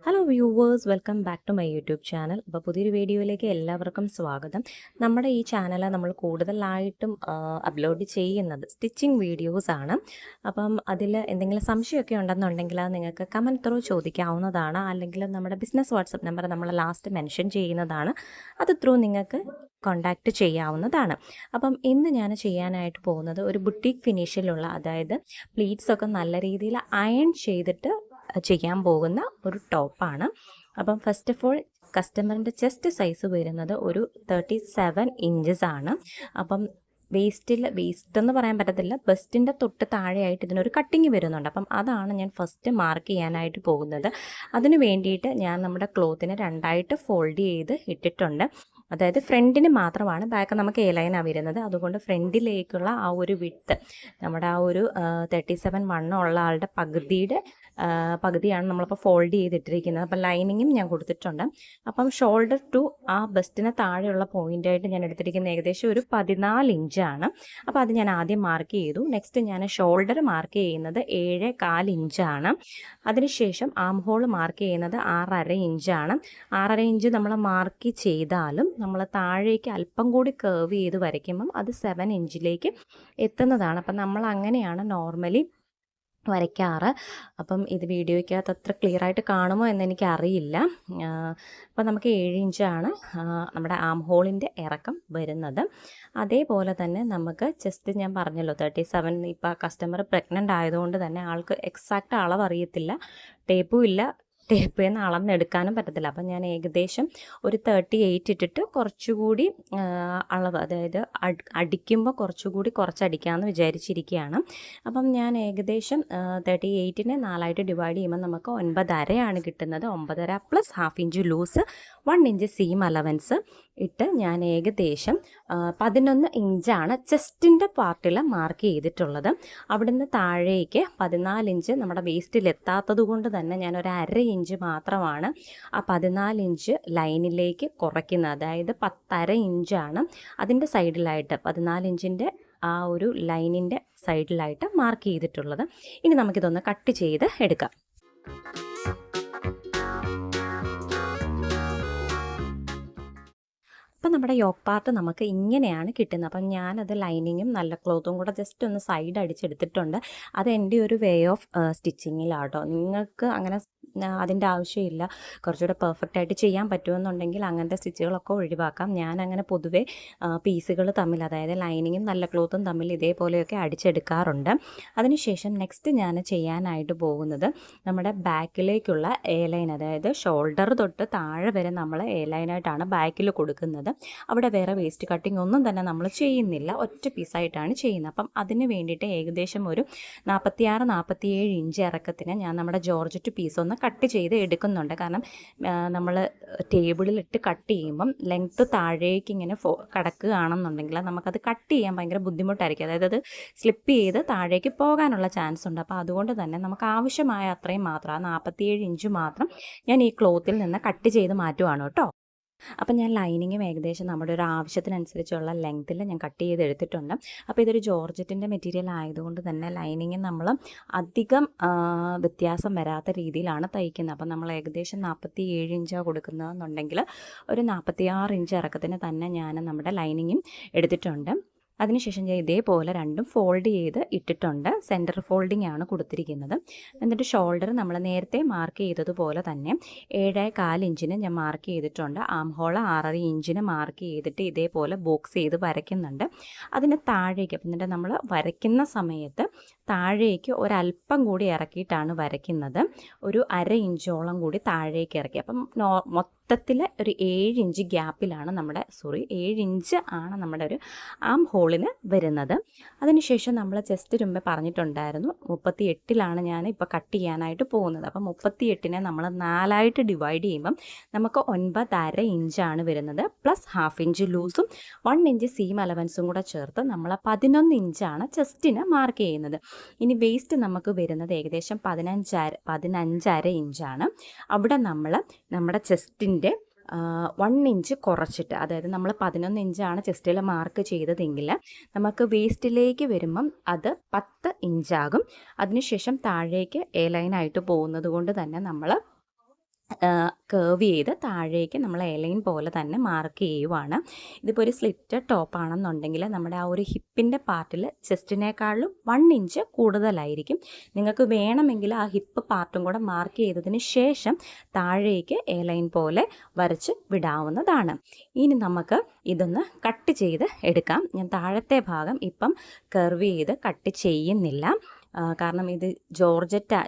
Hello viewers, welcome back to my YouTube channel. അപ്പോൾ പുതിയൊരു വീഡിയോയിലേക്ക് എല്ലാവർക്കും സ്വാഗതം. നമ്മുടെ ഈ ചാനൽ നമ്മൾ കൂടുതലായിട്ടും അപ്ലോഡ് ചെയ്യുന്നത് സ്റ്റിച്ചിങ് വീഡിയോസാണ്. അപ്പം അതിൽ എന്തെങ്കിലും സംശയമൊക്കെ ഉണ്ടെന്നുണ്ടെങ്കിൽ അത് നിങ്ങൾക്ക് കമൻറ്റ് ത്രൂ ചോദിക്കാവുന്നതാണ്. അല്ലെങ്കിൽ നമ്മുടെ ബിസിനസ് വാട്സപ്പ് നമ്പർ നമ്മൾ ലാസ്റ്റ് മെൻഷൻ ചെയ്യുന്നതാണ്. അത് ത്രൂ നിങ്ങൾക്ക് കോണ്ടാക്റ്റ് ചെയ്യാവുന്നതാണ്. അപ്പം ഇന്ന് ഞാൻ ചെയ്യാനായിട്ട് പോകുന്നത് ഒരു ബുട്ടീക്ക് ഫിനിഷിലുള്ള, അതായത് പ്ലീറ്റ്സൊക്കെ നല്ല രീതിയിൽ അയൺ ചെയ്തിട്ട് ചെയ്യാൻ പോകുന്ന ഒരു ടോപ്പാണ്. അപ്പം ഫസ്റ്റ് ഓഫ് ഓൾ കസ്റ്റമറിൻ്റെ ചെസ്റ്റ് സൈസ് വരുന്നത് ഒരു 37 ഇഞ്ചസ് ആണ്. അപ്പം വേസ്റ്റ് എന്ന് പറയാൻ പറ്റത്തില്ല, ബസ്റ്റിൻ്റെ തൊട്ട് താഴെയായിട്ട് ഇതിനൊരു കട്ടിങ് വരുന്നുണ്ട്. അപ്പം അതാണ് ഞാൻ ഫസ്റ്റ് മാർക്ക് ചെയ്യാനായിട്ട് പോകുന്നത്. അതിന് വേണ്ടിയിട്ട് ഞാൻ നമ്മുടെ ക്ലോത്തിനെ രണ്ടായിട്ട് ഫോൾഡ് ചെയ്ത് ഇട്ടിട്ടുണ്ട്. അതായത് ഫ്രണ്ടിന് മാത്രമാണ്, ബാക്ക് നമുക്ക് എ ലൈനാണ് വരുന്നത്. അതുകൊണ്ട് ഫ്രണ്ടിലേക്കുള്ള ആ ഒരു വിഡ്ത്ത്, നമ്മുടെ ആ ഒരു 37 വണ്ണമുള്ള ആളുടെ പകുതിയാണ് നമ്മളിപ്പോൾ ഫോൾഡ് ചെയ്തിട്ടിരിക്കുന്നത്. അപ്പം ലൈനിങ്ങും ഞാൻ കൊടുത്തിട്ടുണ്ട്. അപ്പം ഷോൾഡർ ടു ആ ബസ്റ്റിന് താഴെയുള്ള പോയിൻ്റായിട്ട് ഞാൻ എടുത്തിരിക്കുന്നത് ഏകദേശം ഒരു 14 ഇഞ്ചാണ്. അപ്പോൾ അത് ഞാൻ ആദ്യം മാർക്ക് ചെയ്തു. നെക്സ്റ്റ് ഞാൻ ഷോൾഡർ മാർക്ക് ചെയ്യുന്നത് 7.25 ഇഞ്ചാണ്. അതിനുശേഷം ആം ഹോൾ മാർക്ക് ചെയ്യുന്നത് 6.5 ഇഞ്ചാണ്. 6.5 ഇഞ്ച് നമ്മൾ മാർക്ക് ചെയ്താലും നമ്മൾ താഴേക്ക് അല്പം കൂടി കർവ് ചെയ്ത് വരയ്ക്കുമ്പം അത് 7 ഇഞ്ചിലേക്ക് എത്തുന്നതാണ്. അപ്പം നമ്മൾ അങ്ങനെയാണ് നോർമലി വരയ്ക്കാറ്. അപ്പം ഇത് വീഡിയോയ്ക്കകത്ത് അത്ര ക്ലിയർ ആയിട്ട് കാണുമോ എന്നെനിക്കറിയില്ല. അപ്പം നമുക്ക് 7 ഇഞ്ചാണ് നമ്മുടെ ആം ഹോളിൻ്റെ ഇറക്കം വരുന്നത്. അതേപോലെ തന്നെ നമുക്ക് ചെസ്റ്റ് ഞാൻ പറഞ്ഞല്ലോ 37. ഇപ്പോൾ കസ്റ്റമർ പ്രഗ്നൻ്റ് ആയതുകൊണ്ട് തന്നെ ആൾക്ക് എക്സാക്റ്റ് അളവ് അറിയത്തില്ല, ടേപ്പും ഇല്ല, ടേപ്പിൽ നിന്ന് അളന്നെടുക്കാനും പറ്റത്തില്ല. അപ്പം ഞാൻ ഏകദേശം ഒരു 38 ഇട്ടിട്ട് കുറച്ചുകൂടി അളവ്, അതായത് അടിക്കുമ്പോൾ കുറച്ചുകൂടി കുറച്ചടിക്കാമെന്ന് വിചാരിച്ചിരിക്കുകയാണ്. അപ്പം ഞാൻ ഏകദേശം 38നെ 4ആയിട്ട് ഡിവൈഡ് ചെയ്യുമ്പോൾ നമുക്ക് 9.5 കിട്ടുന്നത്. 9.5 plus half inch loose, 1 inch seam allowance ഇട്ട് ഞാൻ ഏകദേശം 11 ഇഞ്ചാണ് ചെസ്റ്റിൻ്റെ പാർട്ടിൽ മാർക്ക് ചെയ്തിട്ടുള്ളത്. അവിടുന്ന് താഴേക്ക് 14 ഇഞ്ച് നമ്മുടെ വേസ്റ്റിൽ എത്താത്തത് കൊണ്ട് തന്നെ ഞാൻ ഒരു 1/2 ഇഞ്ച് മാത്രമാണ് ആ 14 ഇഞ്ച് ലൈനിലേക്ക് കുറയ്ക്കുന്നത്. അതായത് 10.5 ഇഞ്ചാണ് അതിൻ്റെ സൈഡിലായിട്ട്, 14 ഇഞ്ചിൻ്റെ ആ ഒരു ലൈനിൻ്റെ സൈഡിലായിട്ട് മാർക്ക് ചെയ്തിട്ടുള്ളത്. ഇനി നമുക്കിതൊന്ന് കട്ട് ചെയ്ത് എടുക്കാം. അപ്പം നമ്മുടെ യോക്ക് പാർട്ട് നമുക്ക് ഇങ്ങനെയാണ് കിട്ടുന്നത്. അപ്പം ഞാനത് ലൈനിങ്ങും നല്ല ക്ലോത്തും കൂടെ ജസ്റ്റ് ഒന്ന് സൈഡ് അടിച്ചെടുത്തിട്ടുണ്ട്. അത് എൻ്റെ ഒരു വേ ഓഫ് സ്റ്റിച്ചിങ്ങിലാട്ടോ. നിങ്ങൾക്ക് അങ്ങനെ അതിൻ്റെ ആവശ്യമില്ല, കുറച്ചുകൂടെ പെർഫെക്റ്റ് ആയിട്ട് ചെയ്യാൻ പറ്റുമെന്നുണ്ടെങ്കിൽ അങ്ങനത്തെ സ്റ്റിച്ചുകളൊക്കെ ഒഴിവാക്കാം. ഞാൻ അങ്ങനെ പൊതുവേ പീസുകൾ തമ്മിൽ, അതായത് ലൈനിങ്ങും നല്ല ക്ലോത്തും തമ്മിൽ ഇതേപോലെയൊക്കെ അടിച്ചെടുക്കാറുണ്ട്. അതിനുശേഷം നെക്സ്റ്റ് ഞാൻ ചെയ്യാനായിട്ട് പോകുന്നത് നമ്മുടെ ബാക്കിലേക്കുള്ള എ ലൈൻ, അതായത് ഷോൾഡർ തൊട്ട് താഴെ വരെ നമ്മൾ എ ലൈനായിട്ടാണ് ബാക്കിൽ കൊടുക്കുന്നത്. അവിടെ വേറെ വേസ്റ്റ് കട്ടിങ് ഒന്നും തന്നെ നമ്മൾ ചെയ്യുന്നില്ല, ഒറ്റ പീസായിട്ടാണ് ചെയ്യുന്നത്. അപ്പം അതിന് വേണ്ടിയിട്ട് ഏകദേശം ഒരു 46-47 ഇഞ്ച് ഇറക്കത്തിന് ഞാൻ നമ്മുടെ ജോർജറ്റ് പീസ് ഒന്ന് കട്ട് ചെയ്ത് എടുക്കുന്നുണ്ട്. കാരണം നമ്മൾ ടേബിളിലിട്ട് കട്ട് ചെയ്യുമ്പം ലെങ്ത്ത് താഴേക്ക് ഇങ്ങനെ കിടക്കുകയാണെന്നുണ്ടെങ്കിൽ നമുക്കത് കട്ട് ചെയ്യാൻ ഭയങ്കര ബുദ്ധിമുട്ടായിരിക്കും. അതായത് അത് സ്ലിപ്പ് ചെയ്ത് താഴേക്ക് പോകാനുള്ള ചാൻസ് ഉണ്ട്. അപ്പോൾ അതുകൊണ്ട് തന്നെ നമുക്ക് ആവശ്യമായ അത്രയും മാത്രം, 47 ഇഞ്ച് മാത്രം ഞാൻ ഈ ക്ലോത്തിൽ നിന്ന് കട്ട് ചെയ്ത് മാറ്റുവാണ് കേട്ടോ. അപ്പം ഞാൻ ലൈനിങ്ങും ഏകദേശം നമ്മുടെ ഒരു ആവശ്യത്തിനനുസരിച്ചുള്ള ലെങ്ത്തിൽ ഞാൻ കട്ട് ചെയ്ത് എടുത്തിട്ടുണ്ട്. അപ്പോൾ ഇതൊരു ജോർജറ്റിൻ്റെ മെറ്റീരിയൽ ആയതുകൊണ്ട് തന്നെ ലൈനിങ് നമ്മൾ അധികം വ്യത്യാസം വരാത്ത രീതിയിലാണ് തയ്ക്കുന്നത്. അപ്പം നമ്മൾ ഏകദേശം 47 ഇഞ്ചാണ് കൊടുക്കുന്നതെന്നുണ്ടെങ്കിൽ ഒരു 46 ഇഞ്ച് ഇറക്കത്തിന് തന്നെ ഞാൻ നമ്മുടെ ലൈനിങ്ങും എടുത്തിട്ടുണ്ട്. അതിനുശേഷം ഞാൻ ഇതേപോലെ രണ്ടും ഫോൾഡ് ചെയ്ത് ഇട്ടിട്ടുണ്ട്. സെൻറ്റർ ഫോൾഡിംഗ് ആണ് കൊടുത്തിരിക്കുന്നത്. എന്നിട്ട് ഷോൾഡർ നമ്മൾ നേരത്തെ മാർക്ക് ചെയ്തതുപോലെ തന്നെ 7.25 ഇഞ്ചിന് ഞാൻ മാർക്ക് ചെയ്തിട്ടുണ്ട്. ആം ഹോൾ 6.5 ഇഞ്ചിന് മാർക്ക് ചെയ്തിട്ട് ഇതേപോലെ ബോക്സ് ചെയ്ത് വരയ്ക്കുന്നുണ്ട്. അതിന് താഴേക്ക്, എന്നിട്ട് നമ്മൾ വരയ്ക്കുന്ന സമയത്ത് താഴേക്ക് ഒരല്പം കൂടി ഇറക്കിയിട്ടാണ് വരയ്ക്കുന്നത്. ഒരു 1/2 ഇഞ്ചോളം കൂടി താഴേക്ക് ഇറക്കി. അപ്പം മൊത്തത്തിൽ ഒരു 7 ഇഞ്ച് ഗ്യാപ്പിലാണ് 7 ഇഞ്ച് ആണ് നമ്മുടെ ഒരു ആം ഹോളിന് വരുന്നത്. അതിനുശേഷം നമ്മൾ ചെസ്റ്റ് മുമ്പേ പറഞ്ഞിട്ടുണ്ടായിരുന്നു 38ലാണ് ഞാൻ ഇപ്പോൾ കട്ട് ചെയ്യാനായിട്ട് പോകുന്നത്. അപ്പം 38നെ നമ്മൾ 4ആയിട്ട് ഡിവൈഡ് ചെയ്യുമ്പം നമുക്ക് 9.5 ഇഞ്ചാണ് വരുന്നത്. പ്ലസ് ഹാഫ് ഇഞ്ച് ലൂസും 1 ഇഞ്ച് സീം അലവൻസും കൂടെ ചേർത്ത് നമ്മൾ 11 ഇഞ്ചാണ് ചെസ്റ്റിന് മാർക്ക് ചെയ്യുന്നത്. ഇനി വേസ്റ്റ് നമുക്ക് വരുന്നത് ഏകദേശം 15.5 ഇഞ്ചാണ്. അവിടെ നമ്മൾ നമ്മുടെ ചെസ്റ്റിൻ്റെ 1 ഇഞ്ച് കുറച്ചിട്ട്, അതായത് നമ്മൾ 11 ഇഞ്ചാണ് ചെസ്റ്റിൽ മാർക്ക് ചെയ്തതെങ്കിൽ നമുക്ക് വേസ്റ്റിലേക്ക് വരുമ്പം അത് 10 ഇഞ്ചാകും. അതിനുശേഷം താഴേക്ക് എ ലൈനായിട്ട് പോകുന്നത് കൊണ്ട് തന്നെ നമ്മൾ കർവ് ചെയ്ത് താഴേക്ക് നമ്മൾ എലൈൻ പോലെ തന്നെ മാർക്ക് ചെയ്യുവാണ്. ഇതിപ്പോൾ ഒരു സ്ലിറ്റഡ് ടോപ്പാണെന്നുണ്ടെങ്കിൽ നമ്മുടെ ആ ഒരു ഹിപ്പിൻ്റെ പാർട്ടിൽ ചെസ്റ്റിനേക്കാളും 1 ഇഞ്ച് കൂടുതലായിരിക്കും. നിങ്ങൾക്ക് വേണമെങ്കിൽ ആ ഹിപ്പ് പാർട്ടും കൂടെ മാർക്ക് ചെയ്തതിന് ശേഷം താഴേക്ക് എലൈൻ പോലെ വരച്ച് വിടാവുന്നതാണ്. ഇനി നമുക്ക് ഇതൊന്ന് കട്ട് ചെയ്ത് എടുക്കാം. ഞാൻ താഴത്തെ ഭാഗം ഇപ്പം കർവ് ചെയ്ത് കട്ട് ചെയ്യുന്നില്ല. കാരണം ഇത്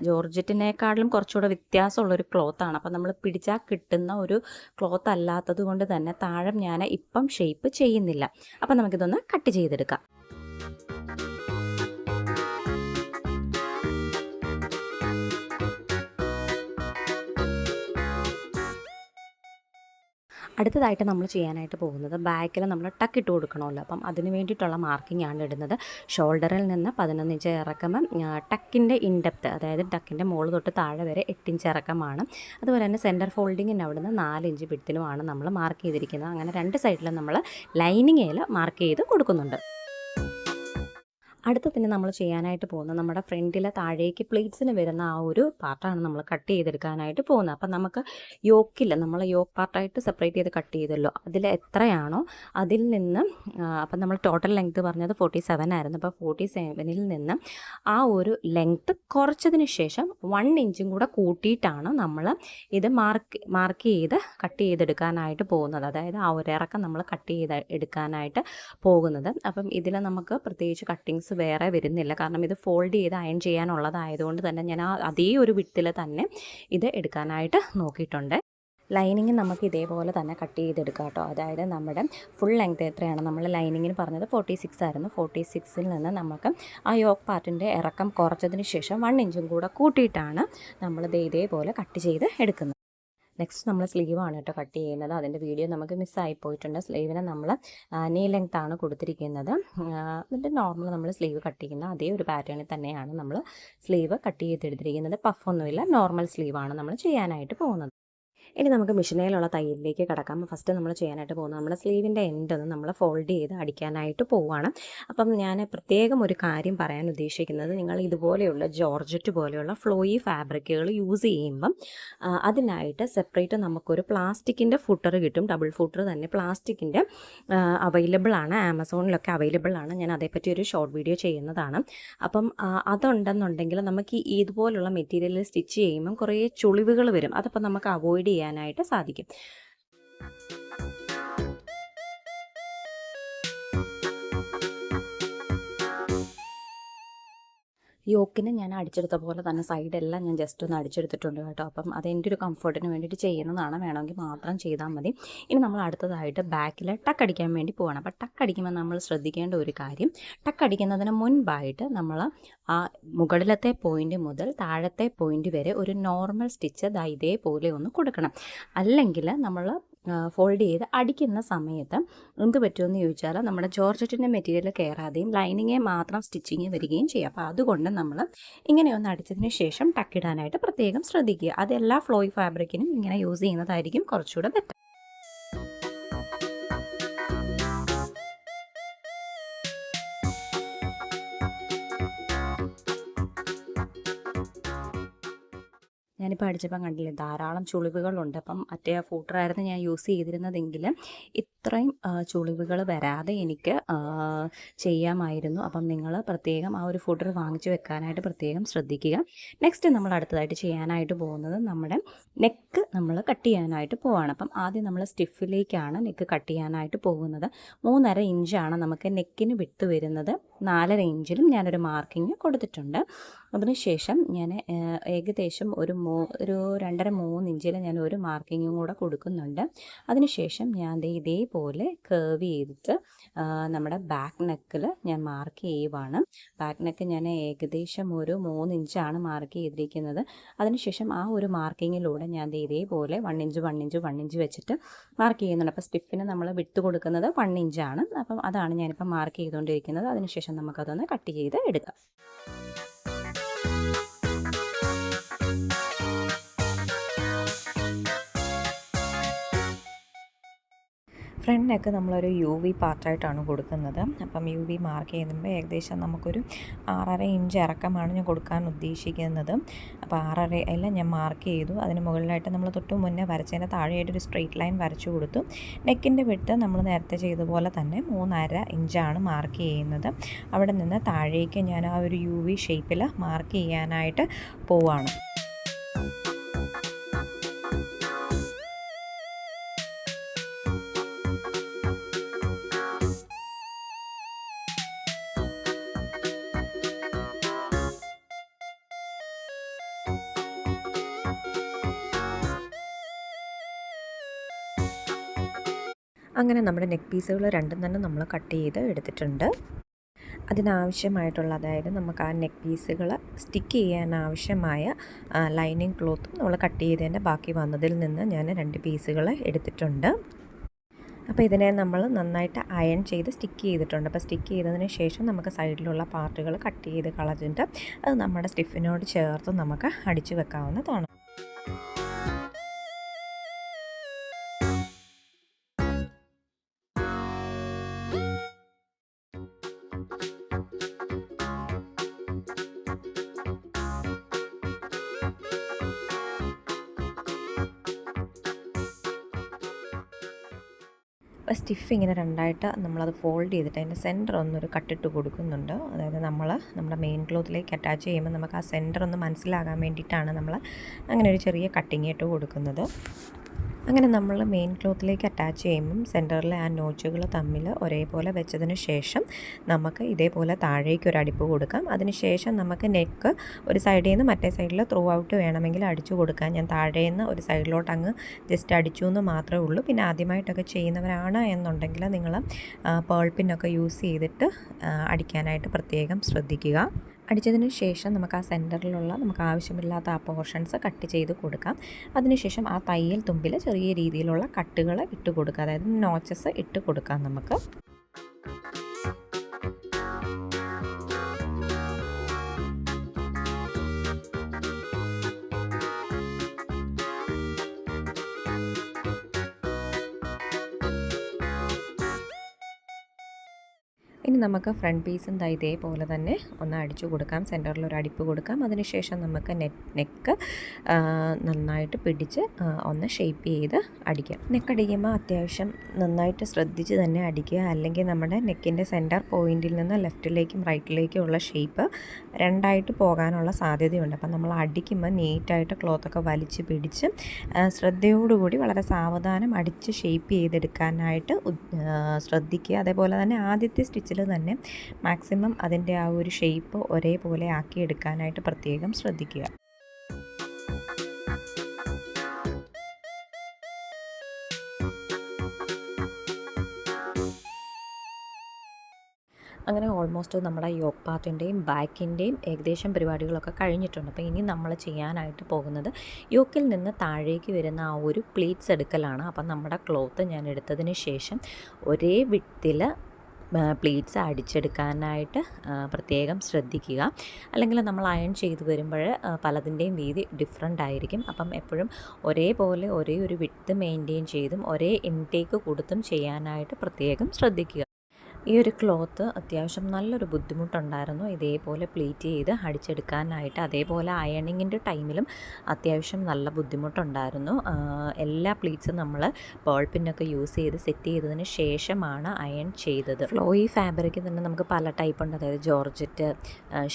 ജോർജറ്റിനേക്കാളും കുറച്ചുകൂടെ വ്യത്യാസമുള്ളൊരു ക്ലോത്താണ്. അപ്പോൾ നമ്മൾ പിടിച്ചാൽ കിട്ടുന്ന ഒരു ക്ലോത്ത് അല്ലാത്തത് കൊണ്ട് തന്നെ താഴെ ഞാൻ ഇപ്പം ഷേപ്പ് ചെയ്യുന്നില്ല. അപ്പോൾ നമുക്കിതൊന്ന് കട്ട് ചെയ്തെടുക്കാം. അടുത്തതായിട്ട് നമ്മൾ ചെയ്യാനായിട്ട് പോകുന്നത് ബാക്കിൽ നമ്മൾ ടക്ക് ഇട്ട് കൊടുക്കണമല്ലോ. അപ്പം അതിന് വേണ്ടിയിട്ടുള്ള മാർക്കിംഗ് ആണ് ഇടുന്നത്. ഷോൾഡറിൽ നിന്ന് 11 ഇഞ്ച് ഇറക്കുമ്പം ടക്കിൻ്റെ ഇൻഡെപ്ത്, അതായത് ടക്കിൻ്റെ മുകളിൽ തൊട്ട് താഴെ വരെ 8 ഇഞ്ച് ഇറക്കമാണ്. അതുപോലെ തന്നെ സെൻറ്റർ ഫോൾഡിങ്ങിന് അവിടുന്ന് 4 ഇഞ്ച് വിഡ്ത്തിനുമാണ് നമ്മൾ മാർക്ക് ചെയ്തിരിക്കുന്നത്. അങ്ങനെ 2 സൈഡിലും നമ്മൾ ലൈനിങ്ങേൽ മാർക്ക് ചെയ്ത് കൊടുക്കുന്നുണ്ട്. അടുത്ത പിന്നെ നമ്മൾ ചെയ്യാനായിട്ട് പോകുന്നത് നമ്മുടെ ഫ്രണ്ടിലെ താഴേക്ക് പ്ലേറ്റ്സിന് വരുന്ന ആ ഒരു പാർട്ടാണ് നമ്മൾ കട്ട് ചെയ്തെടുക്കാനായിട്ട് പോകുന്നത്. അപ്പം നമുക്ക് യോക്കില്ല, നമ്മൾ യോക്ക് പാർട്ടായിട്ട് സെപ്പറേറ്റ് ചെയ്ത് കട്ട് ചെയ്തല്ലോ, അതിൽ എത്രയാണോ അതിൽ നിന്ന് അപ്പം നമ്മൾ ടോട്ടൽ ലെങ്ത്ത് പറഞ്ഞത് 47 ആയിരുന്നു. അപ്പോൾ 47ൽ നിന്ന് ആ ഒരു ലെങ്ത്ത് കുറച്ചതിന് ശേഷം 1 ഇഞ്ചും കൂടെ കൂട്ടിയിട്ടാണ് നമ്മൾ ഇത് മാർക്ക് ചെയ്ത് കട്ട് ചെയ്തെടുക്കാനായിട്ട് പോകുന്നത്. അതായത് ആ ഒരു ഇറക്കം നമ്മൾ കട്ട് ചെയ്ത് എടുക്കാനായിട്ട് പോകുന്നത്. അപ്പം ഇതിൽ നമുക്ക് പ്രത്യേകിച്ച് കട്ടിങ്സ് വേറെ വരുന്നില്ല. കാരണം ഇത് ഫോൾഡ് ചെയ്ത് അയൺ ചെയ്യാനുള്ളതായതുകൊണ്ട് തന്നെ ഞാൻ അതേ ഒരു വിഡ്ത്തിൽ തന്നെ ഇത് എടുക്കാനായിട്ട് നോക്കിയിട്ടുണ്ട്. ലൈനിങ് നമുക്ക് ഇതേപോലെ തന്നെ കട്ട് ചെയ്തെടുക്കാം കേട്ടോ. അതായത് നമ്മുടെ ഫുൾ ലെങ്ത് എത്രയാണ് നമ്മൾ ലൈനിങ്ങിന് പറഞ്ഞത് 46 ആയിരുന്നു. 46ൽ നിന്ന് നമുക്ക് ആ യോക്ക് പാർട്ടിൻ്റെ ഇറക്കം കുറച്ചതിന് ശേഷം 1 ഇഞ്ചും കൂടെ കൂട്ടിയിട്ടാണ് നമ്മളിത് ഇതേപോലെ കട്ട് ചെയ്ത് എടുക്കുന്നത്. നെക്സ്റ്റ് നമ്മൾ സ്ലീവാണ് കേട്ടോ കട്ട് ചെയ്യുന്നത്. അതിൻ്റെ വീഡിയോ നമുക്ക് മിസ്സായി പോയിട്ടുണ്ട്. സ്ലീവിന് നമ്മൾ നീ ലെങ്ത് ആണ് കൊടുത്തിരിക്കുന്നത്. എന്നിട്ട് നോർമൽ നമ്മൾ സ്ലീവ് കട്ട് ചെയ്യുന്ന അതേ ഒരു പാറ്റേണിൽ തന്നെയാണ് നമ്മൾ സ്ലീവ് കട്ട് ചെയ്തെടുത്തിരിക്കുന്നത്. പഫൊന്നുമില്ല, നോർമൽ സ്ലീവാണ് നമ്മൾ ചെയ്യാനായിട്ട് പോകുന്നത്. ഇനി നമുക്ക് മെഷീനിലുള്ള തയ്യലിലേക്ക് കിടക്കാം. ഫസ്റ്റ് നമ്മൾ ചെയ്യാനായിട്ട് പോകുന്നത് നമ്മുടെ സ്ലീവിൻ്റെ എൻഡ് ഒന്ന് നമ്മൾ ഫോൾഡ് ചെയ്ത് അടിക്കാനായിട്ട് പോവുകയാണ്. അപ്പം ഞാൻ പ്രത്യേകം ഒരു കാര്യം പറയാൻ ഉദ്ദേശിക്കുന്നത്, നിങ്ങൾ ഇതുപോലെയുള്ള ജോർജറ്റ് പോലെയുള്ള ഫ്ലോയി ഫാബ്രിക്കുകൾ യൂസ് ചെയ്യുമ്പം അതിനായിട്ട് സെപ്പറേറ്റ് നമുക്കൊരു പ്ലാസ്റ്റിക്കിൻ്റെ ഫുട്ടർ കിട്ടും. ഡബിൾ ഫുട്ടർ തന്നെ പ്ലാസ്റ്റിക്കിൻ്റെ അവൈലബിൾ ആണ്, ആമസോണിലൊക്കെ അവൈലബിൾ ആണ്. ഞാൻ അതേപ്പറ്റി ഒരു ഷോർട്ട് വീഡിയോ ചെയ്യുന്നതാണ്. അപ്പം അതുണ്ടെന്നുണ്ടെങ്കിൽ നമുക്ക് ഇതുപോലുള്ള മെറ്റീരിയൽ സ്റ്റിച്ച് ചെയ്യുമ്പം കുറേ ചുളിവുകൾ വരും. അതപ്പോൾ നമുക്ക് അവോയ്ഡ് ചെയ്യാനായിട്ട് സാധിക്കും. യോക്കിന് ഞാൻ അടിച്ചെടുത്ത പോലെ തന്നെ സൈഡെല്ലാം ഞാൻ ജസ്റ്റ് ഒന്ന് അടിച്ചെടുത്തിട്ടുണ്ട് കേട്ടോ. അപ്പം അതെൻ്റെ ഒരു കംഫർട്ടിന് വേണ്ടിയിട്ട് ചെയ്യുന്നതാണ്, വേണമെങ്കിൽ മാത്രം ചെയ്താൽ മതി. ഇനി നമ്മൾ അടുത്തതായിട്ട് ബാക്കിൽ ടക്ക് അടിക്കാൻ വേണ്ടി പോകണം. അപ്പോൾ ടക്ക് അടിക്കുമ്പോൾ നമ്മൾ ശ്രദ്ധിക്കേണ്ട ഒരു കാര്യം, ടക്ക് അടിക്കുന്നതിന് മുൻപായിട്ട് നമ്മൾ ആ മുകളിലത്തെ പോയിൻ്റ് മുതൽ താഴത്തെ പോയിൻ്റ് വരെ ഒരു നോർമൽ സ്റ്റിച്ച് ഇതേപോലെ ഒന്ന് കൊടുക്കണം. അല്ലെങ്കിൽ നമ്മൾ ഫോൾഡ് ചെയ്ത് അടിക്കുന്ന സമയത്ത് എന്ത് പറ്റുമെന്ന് ചോദിച്ചാൽ നമ്മുടെ ജോർജറ്റിൻ്റെ മെറ്റീരിയൽ കയറാതെയും ലൈനിങ്ങെ മാത്രം സ്റ്റിച്ചിങ് വരികയും ചെയ്യും. അപ്പോൾ അതുകൊണ്ട് നമ്മൾ ഇങ്ങനെയൊന്ന് അടിച്ചതിന് ശേഷം ടക്കിടാനായിട്ട് പ്രത്യേകം ശ്രദ്ധിക്കുക. അത് എല്ലാ ഫ്ലോയി ഫാബ്രിക്കിനും ഇങ്ങനെ യൂസ് ചെയ്യുന്നതായിരിക്കും കുറച്ചുകൂടെ ബെറ്റർ. ഞാനിപ്പോൾ അടിച്ചപ്പം കണ്ടില്ലേ ധാരാളം ചുളിവുകളുണ്ട്. അപ്പം മറ്റേ ഫൂട്ടറായിരുന്നു ഞാൻ യൂസ് ചെയ്തിരുന്നതെങ്കിൽ ഇത്രയും ചുളിവുകൾ വരാതെ എനിക്ക് ചെയ്യാമായിരുന്നു. അപ്പം നിങ്ങൾ പ്രത്യേകം ആ ഒരു ഫൂട്ടർ വാങ്ങിച്ച് വെക്കാനായിട്ട് പ്രത്യേകം ശ്രദ്ധിക്കുക. നെക്സ്റ്റ് നമ്മൾ അടുത്തതായിട്ട് ചെയ്യാനായിട്ട് പോകുന്നത് നമ്മുടെ നെക്ക് നമ്മൾ കട്ട് ചെയ്യാനായിട്ട് പോവുകയാണ്. അപ്പം ആദ്യം നമ്മൾ സ്റ്റിഫിലേക്കാണ് നെക്ക് കട്ട് ചെയ്യാനായിട്ട് പോകുന്നത്. 3.5 ഇഞ്ചാണ് നമുക്ക് നെക്കിന് വിട്ട് വരുന്നത്. 4.5 ഇഞ്ചിലും ഞാനൊരു മാർക്കിങ് കൊടുത്തിട്ടുണ്ട്. അതിനുശേഷം ഞാൻ ഏകദേശം ഒരു 2.5-3 ഇഞ്ചിൽ ഞാൻ ഒരു മാർക്കിങ്ങും കൂടെ കൊടുക്കുന്നുണ്ട്. അതിനുശേഷം ഞാൻ ഇതേപോലെ കേർവ് ചെയ്തിട്ട് നമ്മുടെ ബാക്ക് നെക്കിൽ ഞാൻ മാർക്ക് ചെയ്യുവാണ്. ബാക്ക് നെക്ക് ഞാൻ ഏകദേശം ഒരു 3 ഇഞ്ചാണ് മാർക്ക് ചെയ്തിരിക്കുന്നത്. അതിനുശേഷം ആ ഒരു മാർക്കിങ്ങിലൂടെ ഞാൻ ഇതേപോലെ 1 ഇഞ്ച് 1 ഇഞ്ച് 1 ഇഞ്ച് വെച്ചിട്ട് മാർക്ക് ചെയ്യുന്നുണ്ട്. അപ്പോൾ സ്റ്റിഫിന് നമ്മൾ വിട്ട് കൊടുക്കുന്നത് 1 ഇഞ്ചാണ്. അപ്പം അതാണ് ഞാനിപ്പോൾ മാർക്ക് ചെയ്തുകൊണ്ടിരിക്കുന്നത്. അതിനുശേഷം നമുക്കതൊന്ന് കട്ട് ചെയ്ത് എടുക്കാം. ഫ്രണ്ട് നെക്ക് നമ്മളൊരു യു വി പാർട്ടായിട്ടാണ് കൊടുക്കുന്നത്. അപ്പം യു വി മാർക്ക് ചെയ്യുമ്പോൾ ഏകദേശം നമുക്കൊരു 6.5 ഇഞ്ച് ഇറക്കമാണ് ഞാൻ കൊടുക്കാൻ ഉദ്ദേശിക്കുന്നത്. അപ്പോൾ 6.5 എല്ലാം ഞാൻ മാർക്ക് ചെയ്തു. അതിന് മുകളിലായിട്ട് നമ്മൾ തൊട്ട് മുന്നേ വരച്ചതിന് താഴെയായിട്ട് ഒരു സ്ട്രെയിറ്റ് ലൈൻ വരച്ചു കൊടുത്തു. നെക്കിൻ്റെ വിട്ട് നമ്മൾ നേരത്തെ ചെയ്തതുപോലെ തന്നെ 3.5 ഇഞ്ചാണ് മാർക്ക് ചെയ്യുന്നത്. അവിടെ നിന്ന് താഴേക്ക് ഞാൻ ആ ഒരു യു വി ഷേപ്പിൽ മാർക്ക് ചെയ്യാനായിട്ട് പോവാണ്. അങ്ങനെ നമ്മുടെ നെക്ക് പീസുകൾ രണ്ടും തന്നെ നമ്മൾ കട്ട് ചെയ്ത് എടുത്തിട്ടുണ്ട്. അതിനാവശ്യമായിട്ടുള്ള, അതായത് നമുക്ക് ആ നെക്ക് പീസുകൾ സ്റ്റിക്ക് ചെയ്യാനാവശ്യമായ ലൈനിങ് ക്ലോത്തും നമ്മൾ കട്ട് ചെയ്തതിൻ്റെ ബാക്കി വന്നതിൽ നിന്ന് ഞാൻ 2 പീസുകൾ എടുത്തിട്ടുണ്ട്. അപ്പോൾ ഇതിനെ നമ്മൾ നന്നായിട്ട് അയൺ ചെയ്ത് സ്റ്റിക്ക് ചെയ്തിട്ടുണ്ട്. അപ്പോൾ സ്റ്റിക്ക് ചെയ്തതിന് ശേഷം നമുക്ക് സൈഡിലുള്ള പാർട്ടുകൾ കട്ട് ചെയ്ത് കളഞ്ഞിട്ട് അത് നമ്മുടെ സ്റ്റിഫിനോട് ചേർത്ത് നമുക്ക് അടിച്ചു വെക്കാവുന്നതാണ്. സ്റ്റിഫ് ഇങ്ങനെ രണ്ടായിട്ട് നമ്മളത് ഫോൾഡ് ചെയ്തിട്ട് അതിൻ്റെ സെൻറ്റർ ഒന്നൊരു കട്ടിട്ട് കൊടുക്കുന്നുണ്ട്. അതായത് നമ്മുടെ മെയിൻ ക്ലോത്തിലേക്ക് അറ്റാച്ച് ചെയ്യുമ്പോൾ നമുക്ക് ആ സെൻറ്റർ ഒന്ന് മനസ്സിലാകാൻ വേണ്ടിയിട്ടാണ് നമ്മൾ അങ്ങനെ ഒരു ചെറിയ കട്ടിങ് ഇട്ട് കൊടുക്കുന്നത്. അങ്ങനെ നമ്മൾ മെയിൻ ക്ലോത്തിലേക്ക് അറ്റാച്ച് ചെയ്യുമ്പം സെൻറ്ററിലെ ആ നോച്ചുകൾ തമ്മിൽ ഒരേപോലെ വെച്ചതിന് ശേഷം നമുക്ക് ഇതേപോലെ താഴേക്ക് ഒരു അടിപ്പ് കൊടുക്കാം. അതിന് ശേഷം നമുക്ക് നെക്ക് ഒരു സൈഡിൽ നിന്ന് മറ്റേ സൈഡിൽ ത്രൂ ഔട്ട് വേണമെങ്കിൽ അടിച്ചു കൊടുക്കാം. ഞാൻ താഴെ നിന്ന് ഒരു സൈഡിലോട്ട് അങ്ങ് ജസ്റ്റ് അടിച്ചു എന്ന് മാത്രമേ ഉള്ളൂ. പിന്നെ ആദ്യമായിട്ടൊക്കെ ചെയ്യുന്നവരാണ് എന്നുണ്ടെങ്കിൽ നിങ്ങൾ പേൾ പിന്നൊക്കെ യൂസ് ചെയ്തിട്ട് അടിക്കാനായിട്ട് പ്രത്യേകം ശ്രദ്ധിക്കുക. അടിച്ചതിന് ശേഷം നമുക്ക് ആ സെൻറ്ററിലുള്ള നമുക്ക് ആവശ്യമില്ലാത്ത ആ പോർഷൻസ് കട്ട് ചെയ്ത് കൊടുക്കാം. അതിനുശേഷം ആ തയ്യൽ തുമ്പിൽ ചെറിയ രീതിയിലുള്ള കട്ടുകൾ ഇട്ട് കൊടുക്കുക, അതായത് നോച്ചസ് ഇട്ട് കൊടുക്കാം നമുക്ക്. ഇനി നമുക്ക് ഫ്രണ്ട് പീസും ഇതേപോലെ തന്നെ ഒന്ന് അടിച്ചു കൊടുക്കാം. സെൻറ്ററിലൊരു അടിപ്പ് കൊടുക്കാം. അതിനുശേഷം നമുക്ക് നെക്ക് നന്നായിട്ട് പിടിച്ച് ഒന്ന് ഷേപ്പ് ചെയ്ത് അടിക്കാം. നെക്ക് അടിക്കുമ്പോൾ അത്യാവശ്യം നന്നായിട്ട് ശ്രദ്ധിച്ച് തന്നെ അടിക്കുക, അല്ലെങ്കിൽ നമ്മുടെ നെക്കിൻ്റെ സെൻറ്റർ പോയിൻറ്റിൽ നിന്ന് ലെഫ്റ്റിലേക്കും റൈറ്റിലേക്കും ഉള്ള ഷേപ്പ് രണ്ടായിട്ട് പോകാനുള്ള സാധ്യതയുണ്ട്. അപ്പം നമ്മൾ അടിക്കുമ്പോൾ നീറ്റായിട്ട് ക്ലോത്തൊക്കെ വലിച്ച് പിടിച്ച് ശ്രദ്ധയോടുകൂടി വളരെ സാവധാനം അടിച്ച് ഷേപ്പ് ചെയ്തെടുക്കാനായിട്ട് ശ്രദ്ധിക്കുക. അതേപോലെ തന്നെ ആദ്യത്തെ സ്റ്റിച്ചിൽ തന്നെ മാക്സിമം അതിൻ്റെ ആ ഒരു ഷേപ്പ് ഒരേപോലെ ആക്കിയെടുക്കാനായിട്ട് പ്രത്യേകം ശ്രദ്ധിക്കുക. അങ്ങനെ ഓൾമോസ്റ്റ് നമ്മുടെ യോക്ക് പാർട്ടിൻ്റെയും ബാക്കിൻ്റെയും ഏകദേശം പരിപാടികളൊക്കെ കഴിഞ്ഞിട്ടുണ്ട്. അപ്പോൾ ഇനി നമ്മൾ ചെയ്യാനായിട്ട് പോകുന്നത് യോക്കിൽ നിന്ന് താഴേക്ക് വരുന്ന ആ ഒരു പ്ലീറ്റ്സ് എടുക്കലാണ്. അപ്പം നമ്മുടെ ക്ലോത്ത് ഞാൻ എടുത്തതിന് ശേഷം ഒരേ വിഡ്ത്തിൽ പ്ലീറ്റ്സ് അടിച്ചെടുക്കാനായിട്ട് പ്രത്യേകം ശ്രദ്ധിക്കുക. അല്ലെങ്കിൽ നമ്മൾ അയൺ ചെയ്ത് വരുമ്പോൾ പലതിൻ്റെയും വീതി ഡിഫറെൻ്റ് ആയിരിക്കും. അപ്പം എപ്പോഴും ഒരേപോലെ ഒരേ ഒരു വിഡ്ത്ത് മെയിൻറ്റെയിൻ ചെയ്തും ഒരേ ഇൻടേക്ക് കൊടുത്തും ചെയ്യാനായിട്ട് പ്രത്യേകം ശ്രദ്ധിക്കുക. ഈ ഒരു ക്ലോത്ത് അത്യാവശ്യം നല്ലൊരു ബുദ്ധിമുട്ടുണ്ടായിരുന്നു ഇതേപോലെ പ്ലീറ്റ് ചെയ്ത് അടിച്ചെടുക്കാനായിട്ട്. അതേപോലെ അയണിങ്ങിൻ്റെ ടൈമിലും അത്യാവശ്യം നല്ല ബുദ്ധിമുട്ടുണ്ടായിരുന്നു. എല്ലാ പ്ലീറ്റ്സും നമ്മൾ പേൾ പിന്നൊക്കെ യൂസ് ചെയ്ത് സെറ്റ് ചെയ്തതിന് ശേഷമാണ് അയൺ ചെയ്തത്. ഫ്ലോയി ഫാബ്രിക് തന്നെ നമുക്ക് പല ടൈപ്പ് ഉണ്ട്, അതായത് ജോർജറ്റ്,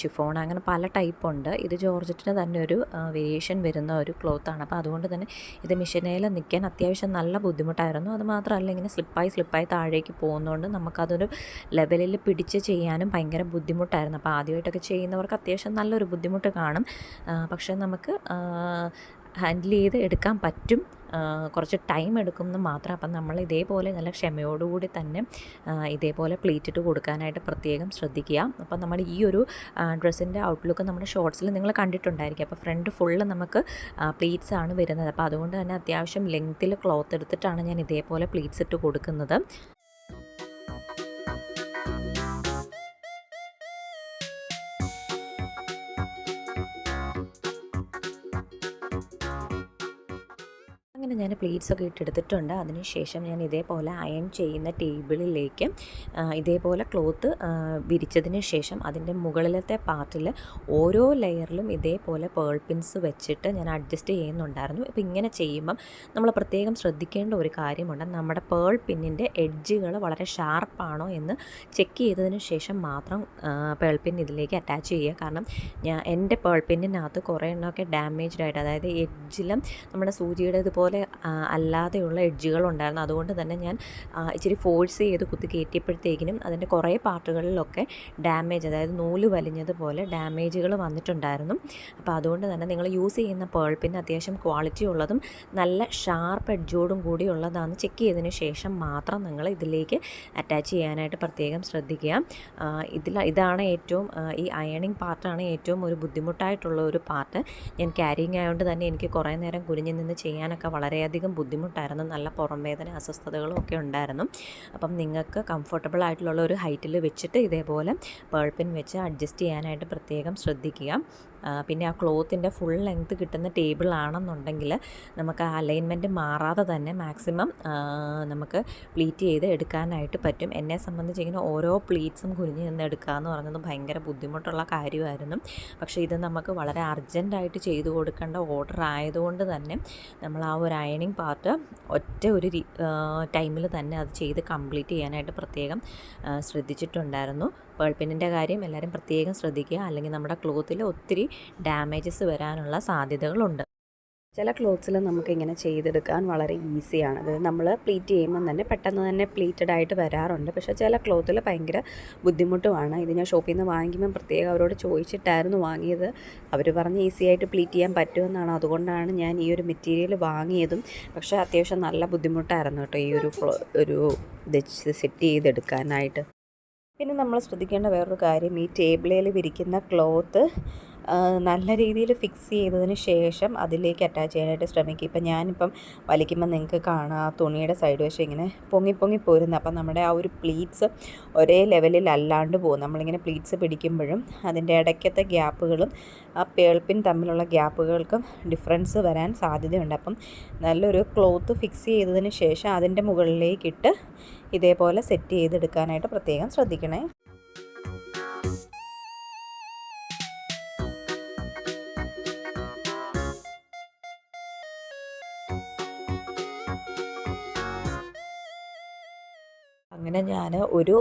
ഷിഫോൺ, അങ്ങനെ പല ടൈപ്പുണ്ട്. ഇത് ജോർജറ്റിന് തന്നെ ഒരു വേരിയേഷൻ വരുന്ന ഒരു ക്ലോത്താണ്. അപ്പോൾ അതുകൊണ്ട് തന്നെ ഇത് മെഷീനിൽ നിൽക്കാൻ അത്യാവശ്യം നല്ല ബുദ്ധിമുട്ടായിരുന്നു. അതുമാത്രമല്ല ഇങ്ങനെ സ്ലിപ്പായി താഴേക്ക് പോകുന്നതുകൊണ്ട് നമുക്കതൊരു ലെവലിൽ പിടിച്ച് ചെയ്യാനും ഭയങ്കര ബുദ്ധിമുട്ടായിരുന്നു. അപ്പോൾ ആദ്യമായിട്ടൊക്കെ ചെയ്യുന്നവർക്ക് അത്യാവശ്യം നല്ലൊരു ബുദ്ധിമുട്ട് കാണും. പക്ഷേ നമുക്ക് ഹാൻഡിൽ ചെയ്ത് എടുക്കാൻ പറ്റും. കുറച്ച് ടൈം എടുക്കുമെന്ന് മാത്രം. അപ്പം നമ്മൾ ഇതേപോലെ നല്ല ക്ഷമയോടുകൂടി തന്നെ ഇതേപോലെ പ്ലീറ്റ് ഇട്ട് കൊടുക്കാനായിട്ട് പ്രത്യേകം ശ്രദ്ധിക്കുക. അപ്പം നമ്മൾ ഈ ഒരു ഡ്രസ്സിൻ്റെ ഔട്ട്ലുക്ക് നമ്മുടെ ഷോർട്സിൽ നിങ്ങൾ കണ്ടിട്ടുണ്ടായിരിക്കും. അപ്പോൾ ഫ്രണ്ട് ഫുള്ള് നമുക്ക് പ്ലീറ്റ്സ് ആണ് വരുന്നത്. അപ്പോൾ അതുകൊണ്ട് തന്നെ അത്യാവശ്യം ലെങ്ത്തിൽ ക്ലോത്ത് എടുത്തിട്ടാണ് ഞാൻ ഇതേപോലെ പ്ലീറ്റ്സ് ഇട്ട് കൊടുക്കുന്നത്. അങ്ങനെ ഞാൻ പ്ലീറ്റ്സൊക്കെ ഇട്ടെടുത്തിട്ടുണ്ട്. അതിനുശേഷം ഞാൻ ഇതേപോലെ അയൺ ചെയ്യുന്ന ടേബിളിലേക്ക് ഇതേപോലെ ക്ലോത്ത് വിരിച്ചതിന് ശേഷം അതിൻ്റെ മുകളിലത്തെ പാർട്ടിൽ ഓരോ ലെയറിലും ഇതേപോലെ പേൾ പിൻസ് വെച്ചിട്ട് ഞാൻ അഡ്ജസ്റ്റ് ചെയ്യുന്നുണ്ടായിരുന്നു. ഇപ്പോൾ ഇങ്ങനെ ചെയ്യുമ്പം നമ്മൾ പ്രത്യേകം ശ്രദ്ധിക്കേണ്ട ഒരു കാര്യമുണ്ട്. നമ്മുടെ പേൾ പിന്നിൻ്റെ എഡ്ജുകൾ വളരെ ഷാർപ്പാണോ എന്ന് ചെക്ക് ചെയ്തതിന് ശേഷം മാത്രം പേൾ പിൻ ഇതിലേക്ക് അറ്റാച്ച് ചെയ്യുക. കാരണം എൻ്റെ പേൾ പിന്നിനകത്ത് കുറേ എണ്ണമൊക്കെ ഡാമേജ്ഡ് ആയിട്ട്, അതായത് എഡ്ജിലും നമ്മുടെ സൂചിയുടെ ഇതുപോലെ അല്ലാതെയുള്ള എഡ്ജുകളുണ്ടായിരുന്നു. അതുകൊണ്ട് തന്നെ ഞാൻ ഇച്ചിരി ഫോഴ്സ് ചെയ്ത് കുത്തി കയറ്റിയപ്പോഴത്തേക്കിനും അതിൻ്റെ കുറേ പാർട്ടുകളിലൊക്കെ ഡാമേജ്, അതായത് നൂല് വലിഞ്ഞതുപോലെ ഡാമേജുകൾ വന്നിട്ടുണ്ടായിരുന്നു. അപ്പോൾ അതുകൊണ്ട് തന്നെ നിങ്ങൾ യൂസ് ചെയ്യുന്ന പേൾ പിൻ അത്യാവശ്യം ക്വാളിറ്റി ഉള്ളതും നല്ല ഷാർപ്പ് എഡ്ജോടും കൂടി ഉള്ളതാണെന്ന് ചെക്ക് ചെയ്തതിന് ശേഷം മാത്രം നിങ്ങൾ ഇതിലേക്ക് അറ്റാച്ച് ചെയ്യാനായിട്ട് പ്രത്യേകം ശ്രദ്ധിക്കുക. ഇതാണ് ഏറ്റവും ഈ അയണിങ് പാർട്ടാണ് ഏറ്റവും ഒരു ബുദ്ധിമുട്ടായിട്ടുള്ള ഒരു പാർട്ട്. ഞാൻ ക്യാരിങ് ആയതുകൊണ്ട് തന്നെ എനിക്ക് കുറേ നേരം കുനിഞ്ഞ് നിന്ന് ചെയ്യാനൊക്കെ വളരെയധികം ബുദ്ധിമുട്ടായിരുന്നു. നല്ല പുറം വേദന, അസ്വസ്ഥതകളും ഒക്കെ ഉണ്ടായിരുന്നു. അപ്പം നിങ്ങൾക്ക് കംഫർട്ടബിൾ ആയിട്ടുള്ള ഒരു ഹൈറ്റിൽ വെച്ചിട്ട് ഇതേപോലെ പേൾ പിൻ വെച്ച് അഡ്ജസ്റ്റ് ചെയ്യാനായിട്ട് പ്രത്യേകം ശ്രദ്ധിക്കുക. പിന്നെ ആ ക്ലോത്തിൻ്റെ ഫുൾ ലെങ്ത്ത് കിട്ടുന്ന ടേബിളാണെന്നുണ്ടെങ്കിൽ നമുക്ക് ആ അലൈൻമെൻറ്റ് മാറാതെ തന്നെ മാക്സിമം നമുക്ക് പ്ലീറ്റ് ചെയ്ത് എടുക്കാനായിട്ട് പറ്റും. എന്നെ സംബന്ധിച്ച് ഇങ്ങനെ ഓരോ പ്ലീറ്റ്സും കുനിഞ്ഞ് നിന്ന് എടുക്കുക എന്ന് പറയുന്നത് ഭയങ്കര ബുദ്ധിമുട്ടുള്ള കാര്യമായിരുന്നു. പക്ഷേ ഇത് നമുക്ക് വളരെ അർജൻറ്റായിട്ട് ചെയ്തു കൊടുക്കേണ്ട ഓർഡർ ആയതുകൊണ്ട് തന്നെ നമ്മൾ ആ ഒരു അയണിങ് പാർട്ട് ഒറ്റ ഒരു ടൈമിൽ തന്നെ അത് ചെയ്ത് കംപ്ലീറ്റ് ചെയ്യാനായിട്ട് പ്രത്യേകം ശ്രദ്ധിച്ചിട്ടുണ്ടായിരുന്നു. പേൾ പിന്നിൻ്റെ കാര്യം എല്ലാവരും പ്രത്യേകം ശ്രദ്ധിക്കുക, അല്ലെങ്കിൽ നമ്മുടെ ക്ലോത്തിൽ ഒത്തിരി ഡാമേജസ് വരാനുള്ള സാധ്യതകളുണ്ട്. ചില ക്ലോത്ത്സിൽ നമുക്കിങ്ങനെ ചെയ്തെടുക്കാൻ വളരെ ഈസിയാണ്. അത് നമ്മൾ പ്ലീറ്റ് ചെയ്യുമ്പം തന്നെ പെട്ടെന്ന് തന്നെ പ്ലീറ്റഡ് ആയിട്ട് വരാറുണ്ട്. പക്ഷേ ചില ക്ലോത്തിൽ ഭയങ്കര ബുദ്ധിമുട്ടുമാണ്. ഇത് ഞാൻ ഷോപ്പിൽ നിന്ന് വാങ്ങിക്കുമ്പം പ്രത്യേകം അവരോട് ചോദിച്ചിട്ടായിരുന്നു വാങ്ങിയത്. അവർ പറഞ്ഞ് ഈസി ആയിട്ട് പ്ലീറ്റ് ചെയ്യാൻ പറ്റുമെന്നാണ്. അതുകൊണ്ടാണ് ഞാൻ ഈ ഒരു മെറ്റീരിയൽ വാങ്ങിയതും. പക്ഷേ അത്യാവശ്യം നല്ല ബുദ്ധിമുട്ടായിരുന്നു കേട്ടോ ഈ ഒരു ഇത് സെറ്റ് ചെയ്തെടുക്കാനായിട്ട്. പിന്നെ നമ്മൾ ശ്രദ്ധിക്കേണ്ട വേറൊരു കാര്യം, ഈ ടേബിളിൽ വിരിക്കുന്ന ക്ലോത്ത് നല്ല രീതിയിൽ ഫിക്സ് ചെയ്തതിന് ശേഷം അതിലേക്ക് അറ്റാച്ച് ചെയ്യാനായിട്ട് ശ്രമിക്കുക. ഇപ്പം ഞാനിപ്പം വലിക്കുമ്പോൾ നിങ്ങൾക്ക് കാണാം ആ തുണിയുടെ സൈഡ് വശം ഇങ്ങനെ പൊങ്ങി പോരുന്നത്. അപ്പം നമ്മുടെ ആ ഒരു പ്ലീറ്റ്സ് ഒരേ ലെവലിൽ അല്ലാണ്ട് പോകും. നമ്മളിങ്ങനെ പ്ലീറ്റ്സ് പിടിക്കുമ്പോഴും അതിൻ്റെ ഇടയ്ക്കത്തെ ഗ്യാപ്പുകളും ആ പേൾ പിൻ തമ്മിലുള്ള ഗ്യാപ്പുകൾക്കും ഡിഫറൻസ് വരാൻ സാധ്യതയുണ്ട്. അപ്പം നല്ലൊരു ക്ലോത്ത് ഫിക്സ് ചെയ്തതിന് ശേഷം അതിൻ്റെ മുകളിലേക്കിട്ട് ഇതേപോലെ സെറ്റ് ചെയ്തെടുക്കാനായിട്ട് പ്രത്യേകം ശ്രദ്ധിക്കണേ. അങ്ങനെ ഞാൻ ഒരു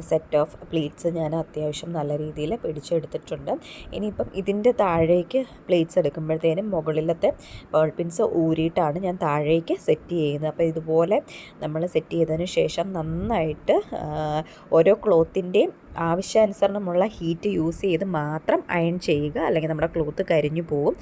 സെറ്റ് ഓഫ് പ്ലീറ്റ്സ് ഞാൻ അത്യാവശ്യം നല്ല രീതിയിൽ പിടിച്ചെടുത്തിട്ടുണ്ട്. ഇനിയിപ്പം ഇതിൻ്റെ താഴേക്ക് പ്ലീറ്റ്സ് എടുക്കുമ്പോഴത്തേനും മുകളിലത്തെ പേൾ പിൻസ് ഊരിയിട്ടാണ് ഞാൻ താഴേക്ക് സെറ്റ് ചെയ്യുന്നത്. അപ്പോൾ ഇതുപോലെ നമ്മൾ സെറ്റ് ചെയ്തതിന് ശേഷം നന്നായിട്ട് ഓരോ ക്ലോത്തിൻ്റെയും ആവശ്യാനുസരണമുള്ള ഹീറ്റ് യൂസ് ചെയ്ത് മാത്രം അയൺ ചെയ്യുക, അല്ലെങ്കിൽ നമ്മുടെ ക്ലോത്ത് കരിഞ്ഞു പോവും.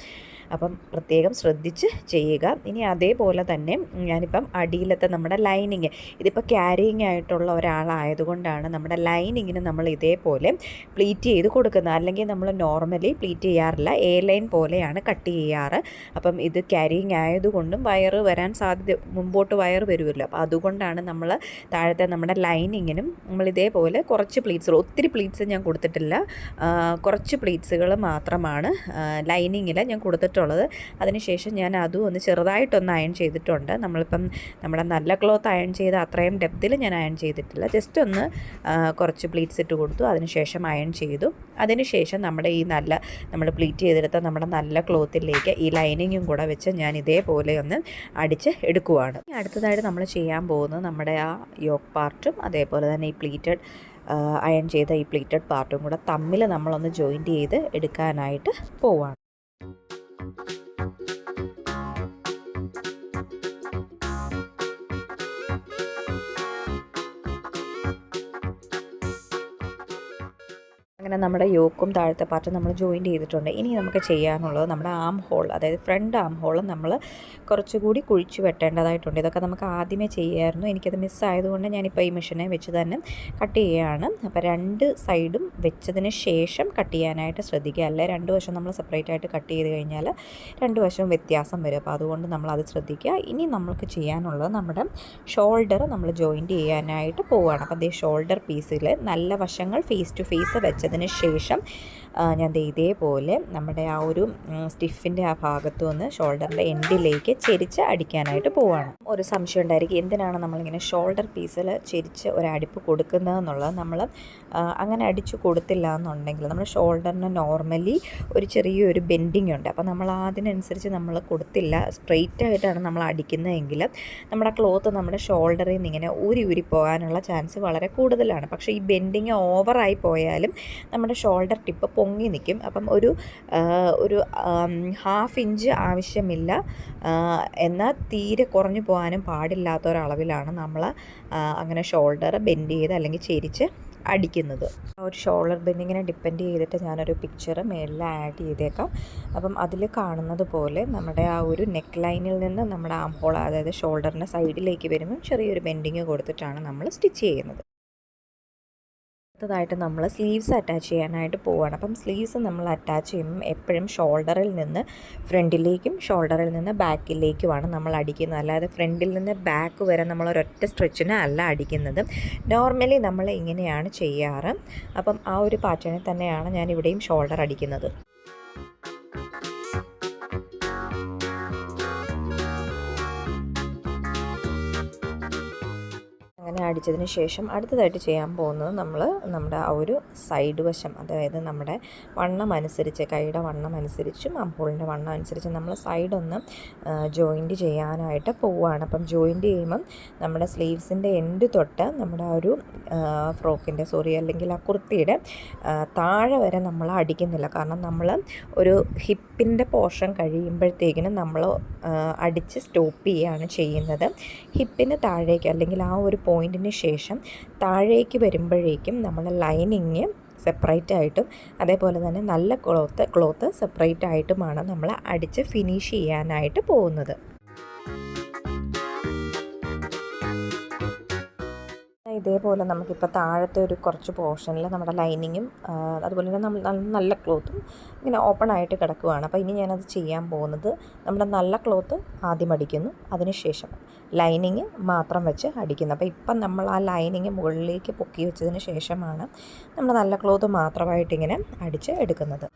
അപ്പം പ്രത്യേകം ശ്രദ്ധിച്ച് ചെയ്യുക. ഇനി അതേപോലെ തന്നെ ഞാനിപ്പം അടിയിലത്തെ നമ്മുടെ ലൈനിങ്, ഇതിപ്പോൾ ക്യാരിയിങ് ആയിട്ടുള്ള ഒരാളായതുകൊണ്ടാണ് നമ്മുടെ ലൈനിങ്ങിന് നമ്മൾ ഇതേപോലെ പ്ലീറ്റ് ചെയ്ത് കൊടുക്കുന്നത്. അല്ലെങ്കിൽ നമ്മൾ നോർമലി പ്ലീറ്റ് ചെയ്യാറില്ല, എ ലൈൻ പോലെയാണ് കട്ട് ചെയ്യാറ്. അപ്പം ഇത് ക്യാരിയിങ് ആയതുകൊണ്ടും വയറ് വരാൻ സാധ്യത, മുമ്പോട്ട് വയറ് വരുമല്ലോ. അപ്പോൾ അതുകൊണ്ടാണ് നമ്മൾ താഴത്തെ നമ്മുടെ ലൈനിങ്ങിനും നമ്മൾ ഇതേപോലെ കുറച്ച് പ്ലീറ്റ്സുകൾ, ഒത്തിരി പ്ലീറ്റ്സ് ഞാൻ കൊടുത്തിട്ടില്ല, കുറച്ച് പ്ലീറ്റ്സുകൾ മാത്രമാണ് ലൈനിങ്ങിൽ ഞാൻ കൊടുത്തിട്ടുള്ളത്. അതിനുശേഷം ഞാൻ അതും ഒന്ന് ചെറുതായിട്ടൊന്ന് അയൺ ചെയ്തിട്ടുണ്ട്. നമ്മളിപ്പം നമ്മുടെ നല്ല ക്ലോത്ത് അയൺ ചെയ്ത് അത്രയും ഡെപ്തിൽ ഞാൻ അയൺ ചെയ്തിട്ടില്ല, ജസ്റ്റ് ഒന്ന് കുറച്ച് പ്ലീറ്റ്സ് ഇട്ട് കൊടുത്തു, അതിനുശേഷം അയൺ ചെയ്തു. അതിനുശേഷം നമ്മുടെ ഈ നമ്മൾ പ്ലീറ്റ് ചെയ്തെടുത്ത നമ്മുടെ നല്ല ക്ലോത്തിലേക്ക് ഈ ലൈനിങ്ങും കൂടെ വെച്ച് ഞാൻ ഇതേപോലെ ഒന്ന് അടിച്ച് എടുക്കുവാണ്. അടുത്തതായിട്ട് നമ്മൾ ചെയ്യാൻ പോകുന്നത് നമ്മുടെ ആ യോക്ക് പാർട്ടും അതേപോലെ തന്നെ ഈ പ്ലീറ്റഡ് അയൺ ചെയ്ത ഈ പ്ലീറ്റഡ് പാർട്ടും കൂടെ തമ്മിൽ നമ്മളൊന്ന് ജോയിൻറ്റ് ചെയ്ത് എടുക്കാനായിട്ട് പോവാണ്. അങ്ങനെ നമ്മുടെ യോക്കും താഴത്തെ പാർട്ടും നമ്മൾ ജോയിൻറ്റ് ചെയ്തിട്ടുണ്ട്. ഇനി നമുക്ക് ചെയ്യാനുള്ളത് നമ്മുടെ ആം ഹോൾ, അതായത് ഫ്രണ്ട് ആം ഹോൾ നമ്മൾ കുറച്ചുകൂടി കുഴിച്ച് വെട്ടേണ്ടതായിട്ടുണ്ട്. ഇതൊക്കെ നമുക്ക് ആദ്യമേ ചെയ്യാമായിരുന്നു, എനിക്കത് മിസ്സായതുകൊണ്ട് ഞാനിപ്പോൾ ഈ മെഷീനെ വെച്ച് തന്നെ കട്ട് ചെയ്യുകയാണ്. അപ്പോൾ രണ്ട് സൈഡും വെച്ചതിന് ശേഷം കട്ട് ചെയ്യാനായിട്ട് ശ്രദ്ധിക്കുക. അല്ലെ രണ്ട് വശം നമ്മൾ സെപ്പറേറ്റ് ആയിട്ട് കട്ട് ചെയ്ത് കഴിഞ്ഞാൽ രണ്ട് വശവും വ്യത്യാസം വരും. അപ്പോൾ അതുകൊണ്ട് നമ്മളത് ശ്രദ്ധിക്കുക. ഇനി നമുക്ക് ചെയ്യാനുള്ളത് നമ്മുടെ ഷോൾഡർ നമ്മൾ ജോയിൻറ്റ് ചെയ്യാനായിട്ട് പോവുകയാണ്. അപ്പോൾ അതേ ഷോൾഡർ പീസിൽ നല്ല വശങ്ങൾ ഫേസ് ടു ഫേസ് വെച്ചതിന് ശേഷം ഞാൻ ഇതേപോലെ നമ്മുടെ ആ ഒരു സ്റ്റിഫിൻ്റെ ആ ഭാഗത്തു നിന്ന് ഷോൾഡറിൻ്റെ എൻഡിലേക്ക് ചെരിച്ച് അടിക്കാനായിട്ട് പോവുകയാണ്. ഒരു സംശയം ഉണ്ടായിരിക്കും, എന്തിനാണ് നമ്മളിങ്ങനെ ഷോൾഡർ പീസിൽ ചെരിച്ച് ഒരടിപ്പ് കൊടുക്കുന്നതെന്നുള്ളത്. നമ്മൾ അങ്ങനെ അടിച്ചു കൊടുത്തില്ല എന്നുണ്ടെങ്കിൽ നമ്മൾ ഷോൾഡറിന് നോർമലി ഒരു ചെറിയൊരു ബെൻഡിങ് ഉണ്ട്. അപ്പോൾ നമ്മൾ അതിനനുസരിച്ച് നമ്മൾ കൊടുത്തില്ല, സ്ട്രെയിറ്റ് ആയിട്ടാണ് നമ്മൾ അടിക്കുന്നതെങ്കിൽ നമ്മുടെ ക്ലോത്ത് നമ്മുടെ ഷോൾഡറിൽ നിന്ന് ഇങ്ങനെ ഊരി പോകാനുള്ള ചാൻസ് വളരെ കൂടുതലാണ്. പക്ഷേ ഈ ബെൻഡിങ് ഓവറായി പോയാലും നമ്മുടെ ഷോൾഡർ ടിപ്പ് പൊങ്ങി നിൽക്കും. അപ്പം ഒരു 1/2 ഇഞ്ച് ആവശ്യമില്ല, എന്നാൽ തീരെ കുറഞ്ഞു പോകാനും പാടില്ലാത്ത ഒരളവിലാണ് നമ്മൾ അങ്ങനെ ഷോൾഡർ ബെൻഡ് ചെയ്ത് അല്ലെങ്കിൽ ചെരിച്ച് അടിക്കുന്നത്. ഒരു ഷോൾഡർ ബെൻഡിങ്ങിനെ ഡിപ്പെൻഡ് ചെയ്തിട്ട് ഞാനൊരു പിക്ചർ മേളിൽ ആഡ് ചെയ്തേക്കാം. അപ്പം അതിൽ കാണുന്നത് പോലെ നമ്മുടെ ആ ഒരു നെക്ക് ലൈനിൽ നിന്ന് നമ്മുടെ ആം ഹോൾ, അതായത് ഷോൾഡറിൻ്റെ സൈഡിലേക്ക് വരുമ്പം ചെറിയൊരു ബെൻഡിങ് കൊടുത്തിട്ടാണ് നമ്മൾ സ്റ്റിച്ച് ചെയ്യുന്നത്. അടുത്തതായിട്ട് നമ്മൾ സ്ലീവ്സ് അറ്റാച്ച് ചെയ്യാനായിട്ട് പോവുകയാണ്. അപ്പം സ്ലീവ്സ് നമ്മൾ അറ്റാച്ച് ചെയ്യുമ്പം എപ്പോഴും ഷോൾഡറിൽ നിന്ന് ഫ്രണ്ടിലേക്കും ഷോൾഡറിൽ നിന്ന് ബാക്കിലേക്കുമാണ് നമ്മൾ അടിക്കുന്നത്. അല്ലാതെ ഫ്രണ്ടിൽ നിന്ന് ബാക്ക് വരെ നമ്മൾ ഒരൊറ്റ സ്ട്രെച്ചിന് അല്ല അടിക്കുന്നത്. നോർമലി നമ്മൾ ഇങ്ങനെയാണ് ചെയ്യാറ്. അപ്പം ആ ഒരു പാറ്റേണിൽ തന്നെയാണ് ഞാൻ ഇവിടെയും ഷോൾഡർ അടിക്കുന്നത്. അങ്ങനെ അടിച്ചതിന് ശേഷം അടുത്തതായിട്ട് ചെയ്യാൻ പോകുന്നത് നമ്മുടെ ആ ഒരു സൈഡ് വശം, അതായത് നമ്മുടെ വണ്ണം അനുസരിച്ച്, കൈയുടെ വണ്ണം അനുസരിച്ചും അംഹോളിൻ്റെ വണ്ണം അനുസരിച്ച് നമ്മൾ സൈഡൊന്ന് ജോയിൻറ്റ് ചെയ്യാനായിട്ട് പോവുകയാണ്. അപ്പം ജോയിൻറ്റ് ചെയ്യുമ്പം നമ്മുടെ സ്ലീവ്സിൻ്റെ എൻഡ് തൊട്ട് നമ്മുടെ ആ ഒരു ഫ്രോക്കിൻ്റെ അല്ലെങ്കിൽ ആ കുർത്തിയുടെ താഴെ വരെ നമ്മൾ അടിക്കുന്നില്ല. കാരണം നമ്മൾ ഒരു ഹിപ്പിൻ്റെ പോർഷൻ കഴിയുമ്പോഴത്തേക്കിനും നമ്മൾ അടിച്ച് സ്റ്റോപ്പ് ചെയ്യുകയാണ് ചെയ്യുന്നത്. ഹിപ്പിന് താഴേക്ക് അല്ലെങ്കിൽ ആ ഒരു പോയിൻറ്റിന് ശേഷം താഴേക്ക് വരുമ്പോഴേക്കും നമ്മൾ ലൈനിങ് സെപ്പറേറ്റ് ആയിട്ടും അതേപോലെ തന്നെ നല്ല ക്ലോത്ത് സെപ്പറേറ്റ് ആയിട്ടുമാണ് നമ്മൾ അടിച്ച് ഫിനിഷ് ചെയ്യാനായിട്ട് പോകുന്നത്. ഇതേപോലെ നമുക്കിപ്പോൾ താഴത്തെ ഒരു കുറച്ച് പോർഷനിൽ നമ്മുടെ ലൈനിങ്ങും അതുപോലെ തന്നെ നമ്മൾ നല്ല ക്ലോത്തും ഇങ്ങനെ ഓപ്പൺ ആയിട്ട് കിടക്കുകയാണ്. അപ്പോൾ ഇനി ഞാനത് ചെയ്യാൻ പോകുന്നത്, നമ്മുടെ നല്ല ക്ലോത്ത് ആദ്യം അടിക്കുന്നു, അതിനുശേഷം ലൈനിങ് മാത്രം വെച്ച് അടിക്കുന്നു. അപ്പോൾ ഇപ്പം നമ്മൾ ആ ലൈനിങ് മുകളിലേക്ക് പൊക്കി വെച്ചതിന് ശേഷമാണ് നമ്മൾ നല്ല ക്ലോത്ത് മാത്രമായിട്ടിങ്ങനെ അടിച്ച് എടുക്കുന്നത്.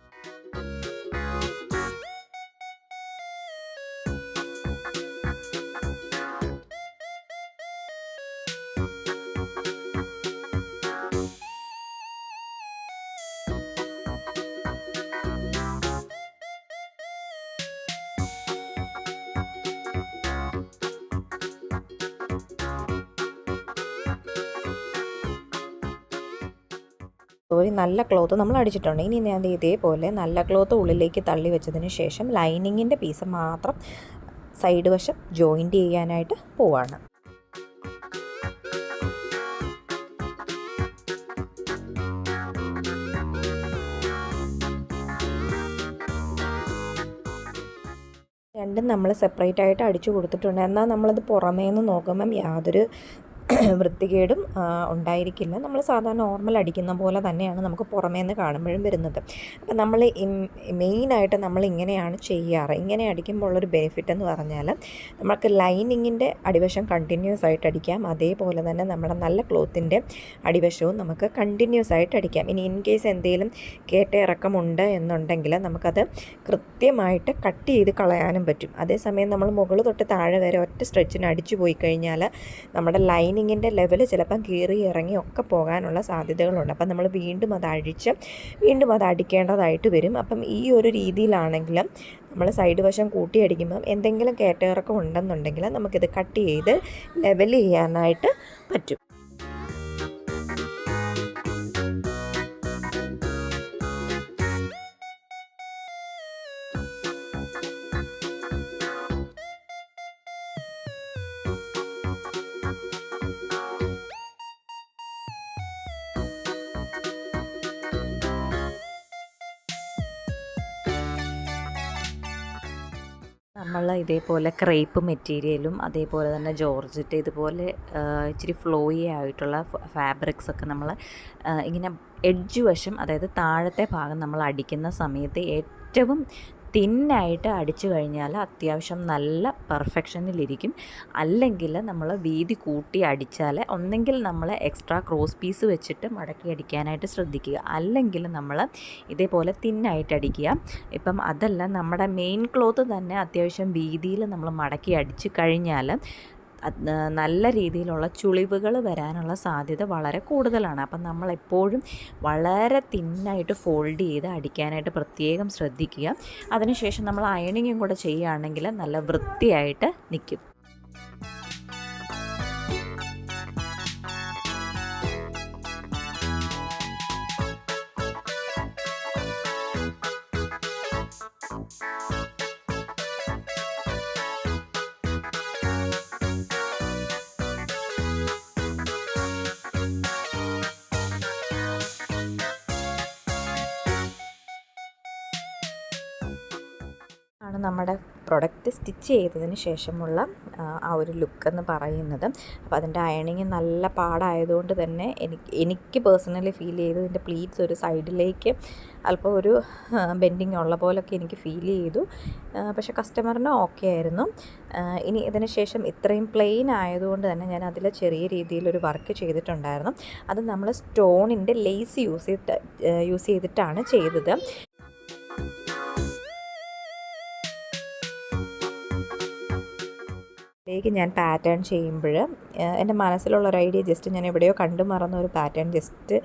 ഒരു നല്ല ക്ലോത്ത് നമ്മൾ അടിച്ചിട്ടുണ്ട്. ഇനി ഞാൻ ഇതേപോലെ നല്ല ക്ലോത്ത് ഉള്ളിലേക്ക് തള്ളി വെച്ചതിന് ശേഷം ലൈനിങ്ങിൻ്റെ പീസ് മാത്രം സൈഡ് വശം ജോയിൻറ്റ് ചെയ്യാനായിട്ട് പോവാണ്. രണ്ടും നമ്മൾ സെപ്പറേറ്റ് ആയിട്ട് അടിച്ചു കൊടുത്തിട്ടുണ്ട്. എന്നാൽ നമ്മളത് പുറമേ നിന്ന് നോക്കുമ്പം യാതൊരു വൃത്തികേടും ഉണ്ടായിരിക്കില്ല. നമ്മൾ സാധാരണ നോർമൽ അടിക്കുന്ന പോലെ തന്നെയാണ് നമുക്ക് പുറമേ നിന്ന് കാണുമ്പോഴും വരുന്നത്. അപ്പം നമ്മൾ മെയിനായിട്ട് നമ്മൾ ഇങ്ങനെയാണ് ചെയ്യാറ്. ഇങ്ങനെ അടിക്കുമ്പോൾ ഉള്ളൊരു ബെനിഫിറ്റ് എന്ന് പറഞ്ഞാൽ നമുക്ക് ലൈനിങ്ങിൻ്റെ അടിവശം കണ്ടിന്യൂസ് ആയിട്ട് അടിക്കാം, അതേപോലെ തന്നെ നമ്മുടെ നല്ല ക്ലോത്തിൻ്റെ അടിവശവും നമുക്ക് കണ്ടിന്യൂസ് ആയിട്ട് അടിക്കാം. ഇനി ഇൻ കേസ് എന്തെങ്കിലും ഇറക്കമുണ്ട് എന്നുണ്ടെങ്കിൽ നമുക്കത് കൃത്യമായിട്ട് കട്ട് ചെയ്ത് കളയാനും പറ്റും. അതേസമയം നമ്മൾ മുകളിൽ തൊട്ട് താഴെ വരെ ഒറ്റ സ്ട്രെച്ചിന് അടിച്ചു പോയി കഴിഞ്ഞാൽ നമ്മുടെ ലൈനിങ്ങിൻ്റെ ലെവൽ ചിലപ്പം കീറി ഇറങ്ങി ഒക്കെ പോകാനുള്ള സാധ്യതകളുണ്ട്. അപ്പം നമ്മൾ വീണ്ടും അത് അഴിച്ച് വീണ്ടും അത് അടിക്കേണ്ടതായിട്ട് വരും. അപ്പം ഈ ഒരു രീതിയിലാണെങ്കിൽ നമ്മൾ സൈഡ് വശം കൂട്ടി അടിക്കുമ്പം എന്തെങ്കിലും ഇറക്കം ഉണ്ടെന്നുണ്ടെങ്കിൽ നമുക്കിത് കട്ട് ചെയ്ത് ലെവൽ ചെയ്യാനായിട്ട് പറ്റും. നമ്മൾ ഇതേപോലെ ക്രേപ്പ് മെറ്റീരിയലും അതേപോലെ തന്നെ ജോർജറ്റ് ഇതുപോലെ ഇച്ചിരി ഫ്ലോയി ആയിട്ടുള്ള ഫാബ്രിക്സൊക്കെ നമ്മൾ ഇങ്ങനെ എഡ്ജ് വശം, അതായത് താഴത്തെ ഭാഗം നമ്മൾ അടിക്കുന്ന സമയത്ത് ഏറ്റവും തിന്നായിട്ട് അടിച്ചു കഴിഞ്ഞാൽ അത്യാവശ്യം നല്ല പെർഫെക്ഷനിലിരിക്കും. അല്ലെങ്കിൽ നമ്മൾ വീതി കൂട്ടി അടിച്ചാൽ ഒന്നെങ്കിൽ നമ്മൾ എക്സ്ട്രാ ക്രോസ് പീസ് വെച്ചിട്ട് മടക്കി അടിക്കാനായിട്ട് ശ്രദ്ധിക്കുക, അല്ലെങ്കിൽ നമ്മൾ ഇതേപോലെ തിന്നായിട്ട് അടിക്കുക. ഇപ്പം അതല്ല, നമ്മുടെ മെയിൻ ക്ലോത്ത് തന്നെ അത്യാവശ്യം വീതിയിൽ നമ്മൾ മടക്കി അടിച്ചു കഴിഞ്ഞാൽ നല്ല രീതിയിലുള്ള ചുളിവുകൾ വരാനുള്ള സാധ്യത വളരെ കൂടുതലാണ്. അപ്പം നമ്മളെപ്പോഴും വളരെ തിന്നായിട്ട് ഫോൾഡ് ചെയ്ത് അടിക്കാനായിട്ട് പ്രത്യേകം ശ്രദ്ധിക്കുക. അതിനുശേഷം നമ്മൾ അയണിങ്ങും കൂടെ ചെയ്യുകയാണെങ്കിൽ നല്ല വൃത്തിയായിട്ട് നിൽക്കും. ആണ് നമ്മുടെ പ്രൊഡക്റ്റ് സ്റ്റിച്ച് ചെയ്തതിന് ശേഷമുള്ള ആ ഒരു ലുക്കെന്ന് പറയുന്നത്. അപ്പോൾ അതിൻ്റെ അയണിങ് നല്ല പാടായതുകൊണ്ട് തന്നെ എനിക്ക് പേഴ്സണലി ഫീൽ ചെയ്തു ഇതിൻ്റെ പ്ലീറ്റ്സ് ഒരു സൈഡിലേക്ക് അല്പം ഒരു ബെൻഡിങ് ഉള്ള പോലൊക്കെ എനിക്ക് ഫീൽ ചെയ്തു. പക്ഷേ കസ്റ്റമറിന് ഓക്കെ ആയിരുന്നു. ഇനി ഇതിന് ശേഷം ഇത്രയും പ്ലെയിൻ ആയതുകൊണ്ട് തന്നെ ഞാൻ അതിൽ ചെറിയ രീതിയിലൊരു വർക്ക് ചെയ്തിട്ടുണ്ടായിരുന്നു. അത് നമ്മൾ സ്റ്റോണിൻ്റെ ലേസ് യൂസ് ചെയ്തിട്ടാണ് ചെയ്തത്. ലേക്ക് ഞാൻ പാറ്റേൺ ചെയ്യുമ്പോൾ എൻ്റെ മനസ്സിലുള്ളൊരു ഐഡിയ ജസ്റ്റ് ഞാൻ എവിടെയോ കണ്ടു മറന്ന ഒരു പാറ്റേൺ ജസ്റ്റ്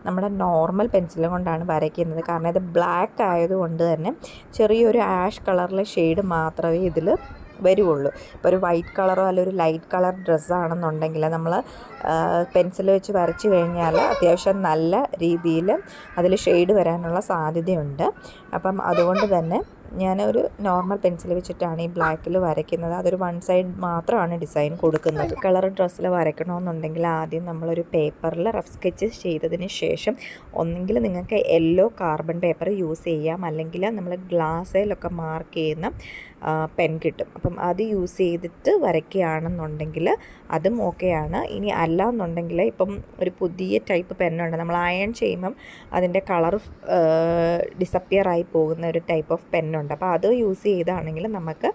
നമ്മുടെ നോർമൽ പെൻസിൽ കൊണ്ടാണ് വരയ്ക്കുന്നത്. കാരണം ഇത് ബ്ലാക്ക് ആയതുകൊണ്ട് തന്നെ ചെറിയൊരു ആഷ് കളറിലെ ഷെയ്ഡ് മാത്രമേ ഇതിൽ വരുള്ളൂ. ഇപ്പോൾ ഒരു വൈറ്റ് കളറോ അല്ലെങ്കിൽ ഒരു ലൈറ്റ് കളർ ഡ്രസ്സാണെന്നുണ്ടെങ്കിൽ നമ്മൾ പെൻസിൽ വെച്ച് വരച്ച് കഴിഞ്ഞാൽ അത്യാവശ്യം നല്ല രീതിയിൽ അതിൽ ഷെയ്ഡ് വരാനുള്ള സാധ്യതയുണ്ട്. അപ്പം അതുകൊണ്ട് തന്നെ ഞാനൊരു നോർമൽ പെൻസിൽ വെച്ചിട്ടാണ് ഈ ബ്ലാക്കിൽ വരയ്ക്കുന്നത്. അതൊരു വൺ സൈഡ് മാത്രമാണ് ഡിസൈൻ കൊടുക്കുന്നത്. കളർ ഡ്രസ്സിൽ വരയ്ക്കണമെന്നുണ്ടെങ്കിൽ ആദ്യം നമ്മളൊരു പേപ്പറിൽ റഫ് സ്കെച്ച് ചെയ്തതിന് ശേഷം ഒന്നെങ്കിൽ നിങ്ങൾക്ക് യെല്ലോ കാർബൺ പേപ്പർ യൂസ് ചെയ്യാം, അല്ലെങ്കിൽ നമ്മൾ ഗ്ലാസ്സിലൊക്കെ മാർക്ക് ചെയ്യുന്ന പെൻ കിട്ടും. അപ്പം അത് യൂസ് ചെയ്തിട്ട് വരയ്ക്കുകയാണെന്നുണ്ടെങ്കിൽ അതും ഓക്കെയാണ്. ഇനി അല്ല എന്നുണ്ടെങ്കിൽ ഇപ്പം ഒരു പുതിയ ടൈപ്പ് പെന്നുണ്ട്, നമ്മൾ അയൺ ചെയ്യുമ്പം അതിൻ്റെ കളർ ഡിസപ്പിയർ ആയി പോകുന്ന ഒരു ടൈപ്പ് ഓഫ് പെന്നുണ്ട്. അപ്പോൾ അത് യൂസ് ചെയ്താണെങ്കിൽ നമുക്ക്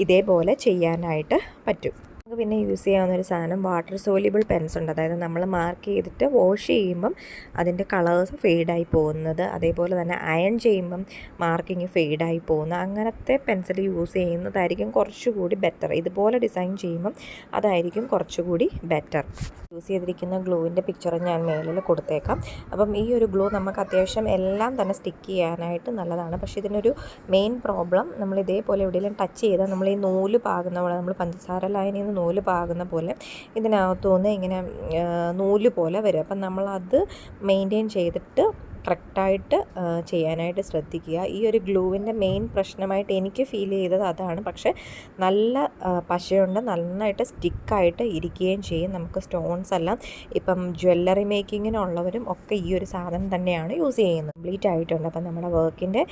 ഇതേപോലെ ചെയ്യാനായിട്ട് പറ്റും. നമുക്ക് പിന്നെ യൂസ് ചെയ്യാവുന്നൊരു സാധനം വാട്ടർ സോല്യൂബിൾ പെൻസ് ഉണ്ട്. അതായത് നമ്മൾ മാർക്ക് ചെയ്തിട്ട് വാഷ് ചെയ്യുമ്പം അതിൻ്റെ കളേഴ്സ് ഫെയ്ഡായി പോകുന്നത്, അതേപോലെ തന്നെ അയൺ ചെയ്യുമ്പം മാർക്കിങ് ഫെയ്ഡായി പോകുന്ന അങ്ങനത്തെ പെൻസിൽ യൂസ് ചെയ്യുന്നതായിരിക്കും കുറച്ചുകൂടി ബെറ്റർ. ഇതുപോലെ ഡിസൈൻ ചെയ്യുമ്പം അതായിരിക്കും കുറച്ചുകൂടി ബെറ്റർ. യൂസ് ചെയ്തിരിക്കുന്ന ഗ്ലൂവിൻ്റെ പിക്ചർ ഞാൻ മേളിൽ കൊടുത്തേക്കാം. അപ്പം ഈ ഒരു ഗ്ലൂ നമുക്ക് അത്യാവശ്യം എല്ലാം തന്നെ സ്റ്റിക്ക് ചെയ്യാനായിട്ട് നല്ലതാണ്. പക്ഷേ ഇതിനൊരു മെയിൻ പ്രോബ്ലം, നമ്മൾ ഇതേപോലെ എവിടെയെങ്കിലും ടച്ച് ചെയ്താൽ നമ്മൾ ഈ നൂല് പാകുന്ന പോലെ, നമ്മൾ പഞ്ചസാര ലൈനിൽ നിന്ന് നൂല് പാകുന്ന പോലെ ഇതിനകത്തുനിന്ന് ഇങ്ങനെ നൂല് പോലെ വരും. അപ്പം നമ്മളത് മെയിൻറ്റെയിൻ ചെയ്തിട്ട് കറക്റ്റായിട്ട് ചെയ്യാനായിട്ട് ശ്രദ്ധിക്കുക. ഈ ഒരു ഗ്ലൂവിൻ്റെ മെയിൻ പ്രശ്നമായിട്ട് എനിക്ക് ഫീൽ ചെയ്തത് അതാണ്. പക്ഷേ നല്ല പശയുണ്ട്, നന്നായിട്ട് സ്റ്റിക്കായിട്ട് ഇരിക്കുകയും ചെയ്യും. നമുക്ക് സ്റ്റോൺസ് എല്ലാം ഇപ്പം ജ്വല്ലറി മേക്കിങ്ങിനുള്ളവരും ഒക്കെ ഈ ഒരു സാധനം തന്നെയാണ് യൂസ് ചെയ്യുന്നത്. കംപ്ലീറ്റ് ആയിട്ടുണ്ട്. അപ്പം നമ്മുടെ വർക്കിൻ്റെ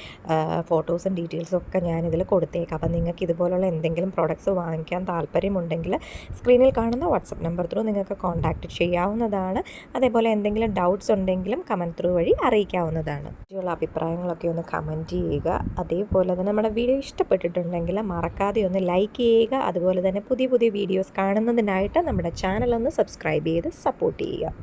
ഫോട്ടോസും ഡീറ്റെയിൽസും ഒക്കെ ഞാനിതിൽ കൊടുത്തേക്കാം. അപ്പം നിങ്ങൾക്ക് ഇതുപോലുള്ള എന്തെങ്കിലും പ്രോഡക്റ്റ്സ് വാങ്ങിക്കാൻ താല്പര്യമുണ്ടെങ്കിൽ സ്ക്രീനിൽ കാണുന്ന വാട്സപ്പ് നമ്പർ ത്രൂ നിങ്ങൾക്ക് കോൺടാക്റ്റ് ചെയ്യാവുന്നതാണ്. അതേപോലെ എന്തെങ്കിലും ഡൗട്ട്സ് ഉണ്ടെങ്കിലും കമൻറ്റ് ത്രൂ വഴി അറിയിക്കാവുന്നതാണ്. ഉള്ള അഭിപ്രായങ്ങളൊക്കെ ഒന്ന് കമൻറ്റ് ചെയ്യുക. അതേപോലെ തന്നെ നമ്മുടെ വീഡിയോ ഇഷ്ടപ്പെട്ടിട്ടുണ്ടെങ്കിൽ മറക്കാതെ ഒന്ന് ലൈക്ക് ചെയ്യുക. അതുപോലെ തന്നെ പുതിയ പുതിയ വീഡിയോസ് കാണുന്നതിനായിട്ട് നമ്മുടെ ചാനൽ ഒന്ന് സബ്സ്ക്രൈബ് ചെയ്ത് സപ്പോർട്ട് ചെയ്യുക.